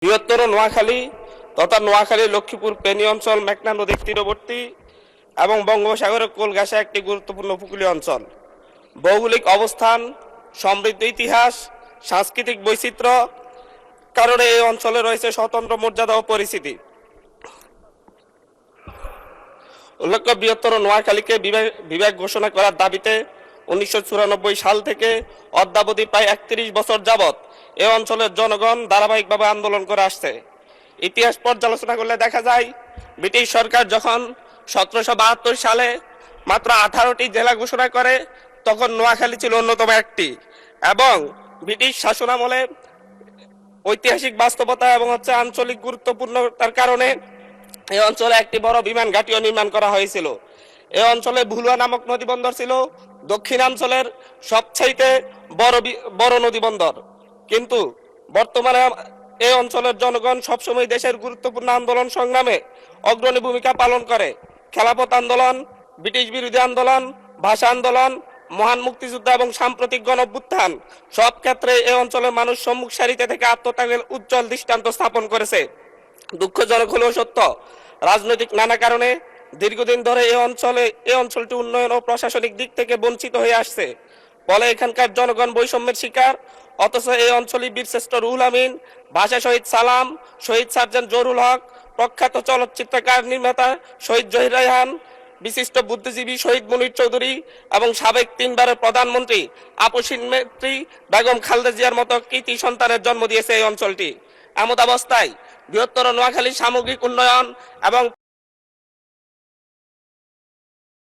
বৃহত্তর নোয়াখালী তথা নোয়াখালী লক্ষ্মীপুর ফেনী অঞ্চল মেঘনা নদীর তীরবর্তী এবং বঙ্গোপসাগরের কোল ঘেঁষা একটি গুরুত্বপূর্ণ উপকূলীয় অঞ্চল। ভৌগোলিক অবস্থান, সমৃদ্ধ ইতিহাস, সাংস্কৃতিক বৈচিত্র্য কারণে এই অঞ্চলে রয়েছে স্বতন্ত্র মর্যাদা ও পরিচিতি। উল্লেখ্য, বৃহত্তর নোয়াখালীকে বিভাগ ঘোষণা করার দাবিতে 1994 সাল থেকে অদ্যাবধি প্রায় 31 বছর যাবৎ এ অঞ্চলের জনগণ ধারাবাহিকভাবে আন্দোলন করে আসছে। ইতিহাস পর্যালোচনা করলে দেখা যায়, ব্রিটিশ সরকার যখন 1772 সালে মাত্র 18টি জেলা ঘোষণা করে, তখন নোয়াখালী ছিল অন্যতম একটি। এবং ব্রিটিশ শাসনামলে ঐতিহাসিক বাস্তবতা এবং আঞ্চলিক গুরুত্বপূর্ণতার কারণে এই অঞ্চলে একটি বড় বিমান ঘাঁটিও নির্মাণ করা হয়েছিল। এই অঞ্চলে ভুলুয়া নামক নদীবন্দর ছিল দক্ষিণাঞ্চলের সবচাইতে বড় নদীবন্দর। কিন্তু বর্তমানে এই অঞ্চলের জনগণ সবসময় দেশের গুরুত্বপূর্ণ আন্দোলন সংগ্রামে অগ্রণী ভূমিকা পালন করে। খেলাফত আন্দোলন, ব্রিটিশ বিরোধী আন্দোলন, ভাষা আন্দোলন, মহান মুক্তিযুদ্ধ এবং সাম্প্রতিক গণঅভ্যুত্থান সব ক্ষেত্রে এই অঞ্চলের মানুষ সম্মুখ সারিতে থেকে আত্মত্যাগের উজ্জ্বল দৃষ্টান্ত স্থাপন করেছে। দুঃখজনক হলেও সত্য, রাজনৈতিক নানা কারণে দীর্ঘদিন ধরে এই অঞ্চলটি উন্নয়ন ও প্রশাসনিক দিক থেকে বঞ্চিত হয়ে আসছে। ফলে এখানকার জনগণ বৈষম্যের শিকার। অথচ এই অঞ্চলে বীরশ্রেষ্ঠ রুহুল আমিন, ভাষা শহীদ সালাম, শহীদ সার্জেন্ট জহুরুল হক, প্রখ্যাত চলচ্চিত্রকার নির্মাতা শহীদ জহির রায়হান, বিশিষ্ট বুদ্ধিজীবী শহীদ মুনীর চৌধুরী এবং সাবেক 3 বারের প্রধানমন্ত্রী আপসীন নেত্রী বেগম খালেদা জিয়ার মতো কৃতি সন্তানের জন্ম দিয়েছে এই অঞ্চলটি। এমত অবস্থায় বৃহত্তর নোয়াখালী সামগ্রিক উন্নয়ন এবং